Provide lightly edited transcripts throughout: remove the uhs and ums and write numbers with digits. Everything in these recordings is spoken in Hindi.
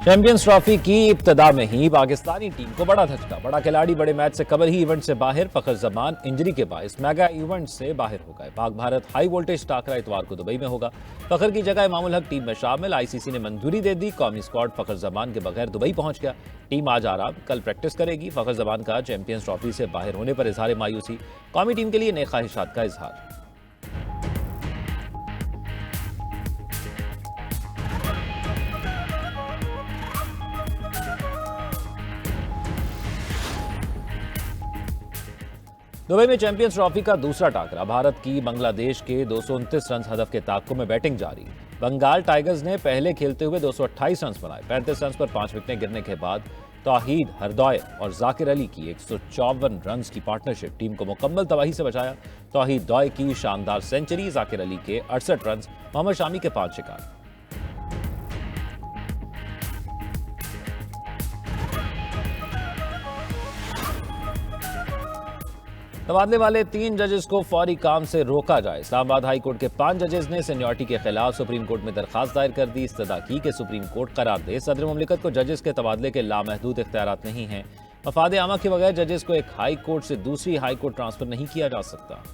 चैंपियंस ट्रॉफी की इब्तिदा में ही पाकिस्तानी टीम को बड़ा धचका। बड़ा खिलाड़ी बड़े मैच से कबल ही इवेंट से बाहर। फखर जमान इंजरी के बायस मेगा इवेंट से बाहर हो गए। पाक भारत हाई वोल्टेज टाकरा इतवार को दुबई में होगा। फखर की जगह इमामुल हक टीम में शामिल। आईसीसी ने मंजूरी दे दी। कौमी स्क्वाड फखर जमान के बगैर दुबई पहुंच गया। टीम आज आराम, कल प्रैक्टिस करेगी। फखर जमान का चैंपियंस ट्रॉफी से बाहर होने पर इजहार मायूसी। कौमी टीम के लिए नए ख्वाहिशात का इजहार। दुबई में चैंपियंस ट्रॉफी का दूसरा टाकरा। भारत की बांग्लादेश के 229 रन हदफ के ताक़्क़ु में बैटिंग जारी। बंगाल टाइगर्स ने पहले खेलते हुए 228 रन बनाए। 35 रन पर 5 विकेटें गिरने के बाद तौहीद हरदौय और जाकिर अली की 154 रन की पार्टनरशिप टीम को मुकम्मल तबाही से बचाया। तौहीद दौय की शानदार सेंचुरी, जाकिर अली के 68 रन, मोहम्मद शामी के 5 शिकार। तबादले वाले 3 जजेस को फौरी काम से रोका जाए। इस्लामाबाद हाई कोर्ट के 5 जजेस ने सीनियरिटी के खिलाफ सुप्रीम कोर्ट में दरखास्त दायर कर दी। इस्तदा की कि सुप्रीम कोर्ट करार दे सदर मुमलिकत को जजेस के तबादले के लामहदूद इख्तियारात नहीं हैं। मफाद आमा के बगैर जजेस को एक हाई कोर्ट से दूसरी हाई कोर्ट ट्रांसफर नहीं किया जा सकता।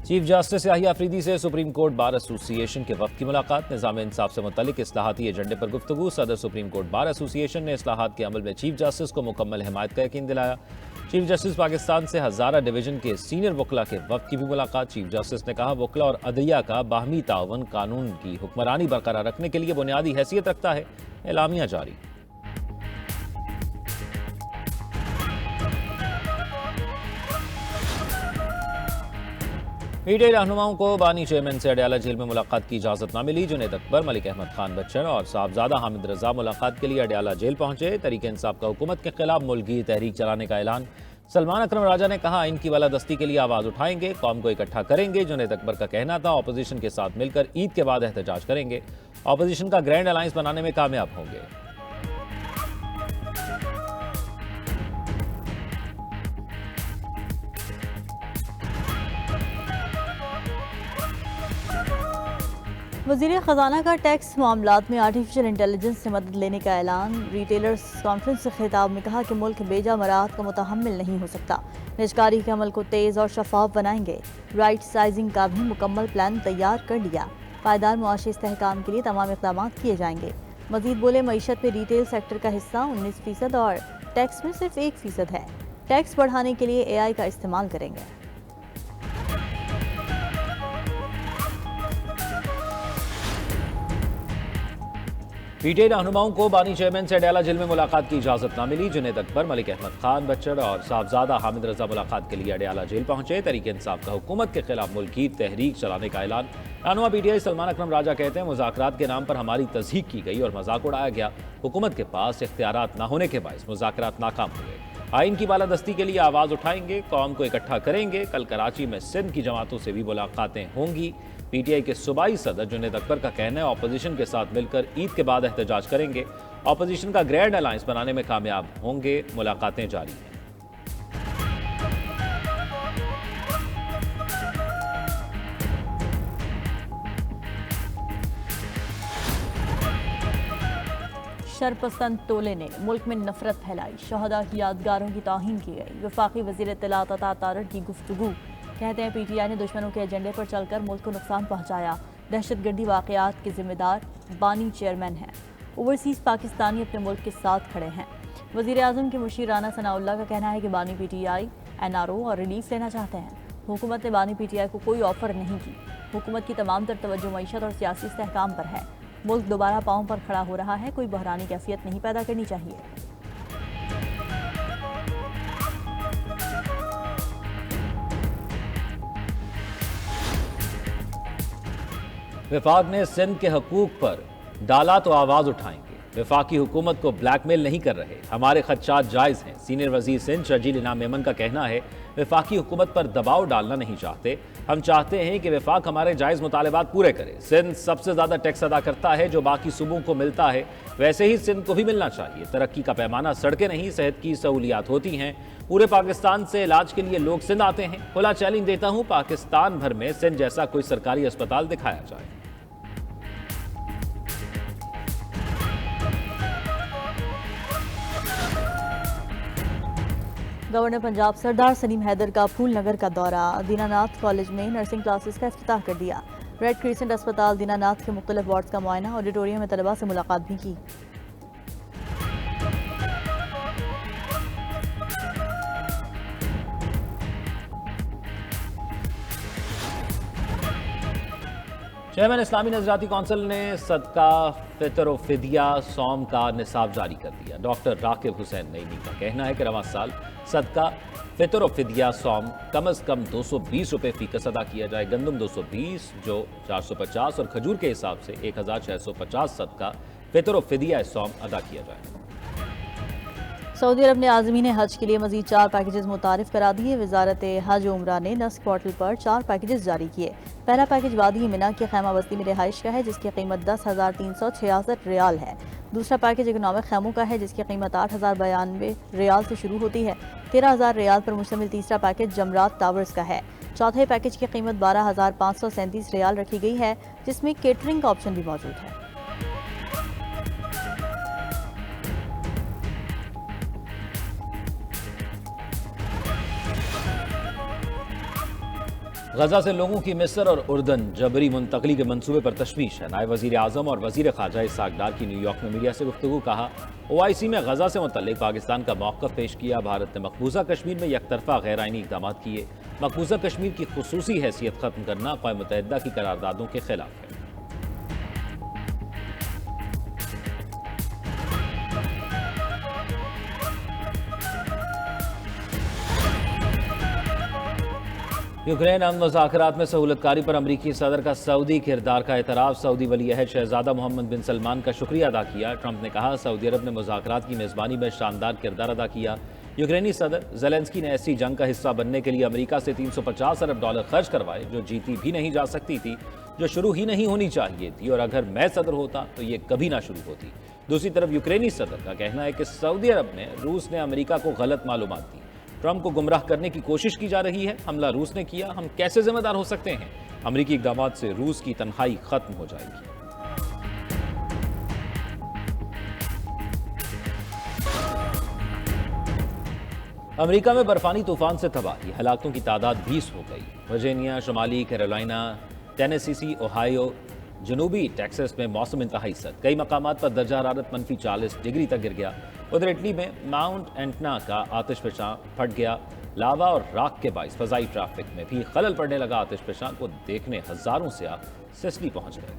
चीफ जस्टिस याहिया अफरीदी से सुप्रीम कोर्ट बार एसोसिएशन के वक्त की मुलाकात। निज़ाम इंसाफ से मुतल्लिक इस्लाहाती एजेंडे पर गुफ्तगू। सदर सुप्रीम कोर्ट बार एसोसिएशन ने इस्लाहात के अमल में चीफ जस्टिस को मुकम्मल हिमायत का यकीन दिलाया। चीफ जस्टिस पाकिस्तान से हजारा डिवीजन के सीनियर वकला के वक्त की भी मुलाकात। चीफ जस्टिस ने कहा, वकला और अदलिया का बाहमी ताउन कानून की हुक्मरानी बरकरार रखने के लिए बुनियादी हैसियत रखता है। एलामिया जारी। पीटीआई रहनुमाओं को बानी चेयरमैन से अडयाला जेल में मुलाकात की इजाजत न मिली। जुनैद अकबर, मलिक अहमद खान बच्चन और साहबजादा हामिद रजा मुलाकात के लिए अडयाला जेल पहुंचे। तहरीक इंसाफ का हुकूमत के खिलाफ मुल्की तहरीक चलाने का ऐलान। सलमान अकरम राजा ने कहा, आइन की बालादस्ती के लिए आवाज उठाएंगे, कौम को इकट्ठा करेंगे। जुनैद अकबर का कहना था, ऑपोजिशन के साथ मिलकर ईद के बाद एहतजाज करेंगे। ऑपोजिशन का ग्रैंड अलायंस बनाने में कामयाब होंगे। वज़ीर ख़जाना का टैक्स मामलात में आर्टिफिशियल इंटेलिजेंस से मदद लेने का ऐलान। रिटेलर्स कॉन्फ्रेंस से खिताब में कहा कि मुल्क बेजा मराहत का मुतहम्मिल नहीं हो सकता। निजकारी के अमल को तेज़ और शफाफ बनाएंगे। राइट साइजिंग का भी मुकम्मल प्लान तैयार कर लिया। पायदार मुआशी इस्तेहकाम के लिए तमाम इक़दाम किए जाएंगे। मजीद बोले, मईशत में रिटेल सेक्टर का हिस्सा 19% और टैक्स में सिर्फ 1% है। टैक्स बढ़ाने के लिए AI का इस्तेमाल करेंगे। पीटीआई रहनुमाओं को बानी चेयरमैन से अडयाला जेल में मुलाकात की इजाजत न मिली। जुनैद अकबर, मलिक अहमद खान बच्चन और साहबजादा हामिद रजा मुलाकात के लिए अडयाला जेल पहुंचे। तहरीक इंसाफ का हुकूमत के खिलाफ मुल्की तहरीक चलाने का ऐलान। रहनुमा पीटीआई सलमान अकरम राजा कहते हैं, मुज़ाकरात के नाम पर हमारी तज़हीक की गई और मजाक उड़ाया गया। हुकूमत के पास इख्तियारात न होने के बायस मुज़ाकरात नाकाम हुए। आइन की बालादस्ती के लिए आवाज़ उठाएंगे, कौम को इकट्ठा करेंगे। कल कराची में सिंध की जमातों से भी मुलाकातें होंगी। पीटीआई के सूबाई सदर जुनैद अकबर का कहना है, ऑपोजिशन के साथ मिलकर ईद के बाद एहतजाज करेंगे। ऑपोजिशन का ग्रैंड अलायंस बनाने में कामयाब होंगे। मुलाकातें जारी हैं। शरपसंद टोले ने मुल्क में नफरत फैलाई। शहदा की यादगारों की तौहीन की गई। वफाकी वज़ीर इत्तलात अता तारड़ की गुफ्तगू। कहते हैं, पीटीआई ने दुश्मनों के एजेंडे पर चलकर मुल्क को नुकसान पहुंचाया। दहशतगर्दी वाक़यात के जिम्मेदार बानी चेयरमैन हैं। ओवरसीज़ पाकिस्तानी अपने मुल्क के साथ खड़े हैं। वज़ीर आज़म के मुशीर राना सनाउल्लाह का कहना है कि बानी पीटीआई NRO और रिलीफ लेना चाहते हैं। हुकूमत ने बानी पीटीआई को कोई ऑफर नहीं की। हुकूमत की तमाम तर तवज्जो मईशत और सियासी इस्तेहकाम पर है। मुल्क दोबारा पाँव पर खड़ा हो रहा है। कोई बहरानी कैफियत नहीं पैदा करनी चाहिए। विफाक ने सिंध के हकूक पर डाला तो आवाज उठाएंगे। वफाकी हुकूमत को ब्लैकमेल नहीं कर रहे, हमारे खदशात जायज़ हैं। सीनियर वजीर सिंध शर्जील इनाम मेमन का कहना है, वफाकी हुकूमत पर दबाव डालना नहीं चाहते, हम चाहते हैं कि वफाक हमारे जायज़ मुतालबात पूरे करे। सिंध सबसे ज़्यादा टैक्स अदा करता है जो बाकी सूबों को मिलता है, वैसे ही सिंध को भी मिलना चाहिए। तरक्की का पैमाना सड़कें नहीं, सेहत की सहूलियात होती हैं। पूरे पाकिस्तान से इलाज के लिए लोग सिंध आते हैं। खुला चैलेंज देता हूँ, पाकिस्तान भर में सिंध जैसा कोई सरकारी अस्पताल दिखाया जाए। गवर्नर पंजाब सरदार सलीम हैदर का फूल नगर का दौरा। दीनानाथ कॉलेज में नर्सिंग क्लासेस का इफ्तिताह कर दिया। रेड क्रिसेंट अस्पताल दीनानाथ के मुख्तलिफ वार्ड्स का मुआयना, ऑडिटोरियम में तलबा से मुलाकात भी की। चेयरमैन इस्लामी नजराती कौंसिल ने सदका फितर व फिदिया सौम का निसाब जारी कर दिया। डॉक्टर राकिब हुसैन नईमी का कहना है कि रवां साल सदका फितर व फिदिया सौम कम अज़ कम 220 रुपये फ़ीकस अदा किया जाए। गंदम 220 जो 450 और खजूर के हिसाब से 1650 सदका फितर व फिदिया सौम अदा किया जाए। सऊदी अरब ने आज़मीन हज के लिए मजीद 4 पैकेजेस मुतारिफ करा दिए। वजारत हज उम्रा ने नस्क पोर्टल पर 4 पैकेजेस जारी किए। पहला पैकेज वादी मिना की खैमा बस्ती में रिहाइश का है, जिसकी कीमत 10,366 रियाल है। दूसरा पैकेज इकोनॉमिक खैमों का है, जिसकी कीमत 8,092 रियाल से शुरू होती है। 13,000 रियाल पर मुश्तमिल तीसरा पैकेज जमरात टावर्स का है। चौथे पैकेज की कीमत 12,537 रियाल रखी गई है, जिसमें केटरिंग का ऑप्शन भी मौजूद है। गजा से लोगों की मिस्र और उर्दन जबरी मुंतकली के मंसूबे पर तशवीश है। नायब वजीर आजम और वजीर खारजा इसाक डार की न्यूयॉर्क में मीडिया से गुफ्तगू। कहा, OIC में गजा से मुतल्लिक पाकिस्तान का मौक़िफ़ पेश किया। भारत ने मकबूजा कश्मीर में यकतरफा गैर आइनी इक़दाम किए। मकबूजा कश्मीर की खुसूसी हैसियत ख़त्म करना अक़वाम मुत्तहिदा की करारदादों के खिलाफ है। यूक्रेन अमन मुज़ाकरात में सहूलतकारी पर अमरीकी सदर का सऊदी किरदार का एतराफ़। सऊदी वली अहद शहजादा मोहम्मद बिन सलमान का शुक्रिया अदा किया। ट्रंप ने कहा, सऊदी अरब ने मुज़ाकरात की मेज़बानी में शानदार किरदार अदा किया। यूक्रेनी सदर ज़ेलेंस्की ने ऐसी जंग का हिस्सा बनने के लिए अमरीका से $350 अरब खर्च करवाए, जो जीती भी नहीं जा सकती थी, जो शुरू ही नहीं होनी चाहिए थी, और अगर मैं सदर होता तो ये कभी ना शुरू होती। दूसरी तरफ यूक्रेनी सदर का कहना है कि सऊदी अरब ने रूस ने अमरीका को गलत मालूमात दी, ट्रंप को गुमराह करने की कोशिश की जा रही है। हमला रूस ने किया, हम कैसे जिम्मेदार हो सकते हैं? अमरीकी इक़दामात से रूस की तन्हाई खत्म हो जाएगी। अमेरिका में बर्फानी तूफान से तबाही, हलाकों की तादाद 20 हो गई। वर्जीनिया, शुमाली कैरोलिना, टेनेसी, ओहायो, जनूबी टेक्सास में मौसम इंतहाई सर्द। कई मकामात पर दर्जा हरारत -40 डिग्री तक गिर गया। उधर इटली में माउंट एंटना का आतिशफशां फट गया। लावा और राख के बाइस फजाई ट्रैफिक में भी खलल पड़ने लगा। आतिशफशां को देखने हजारों से सिसली पहुंच गए।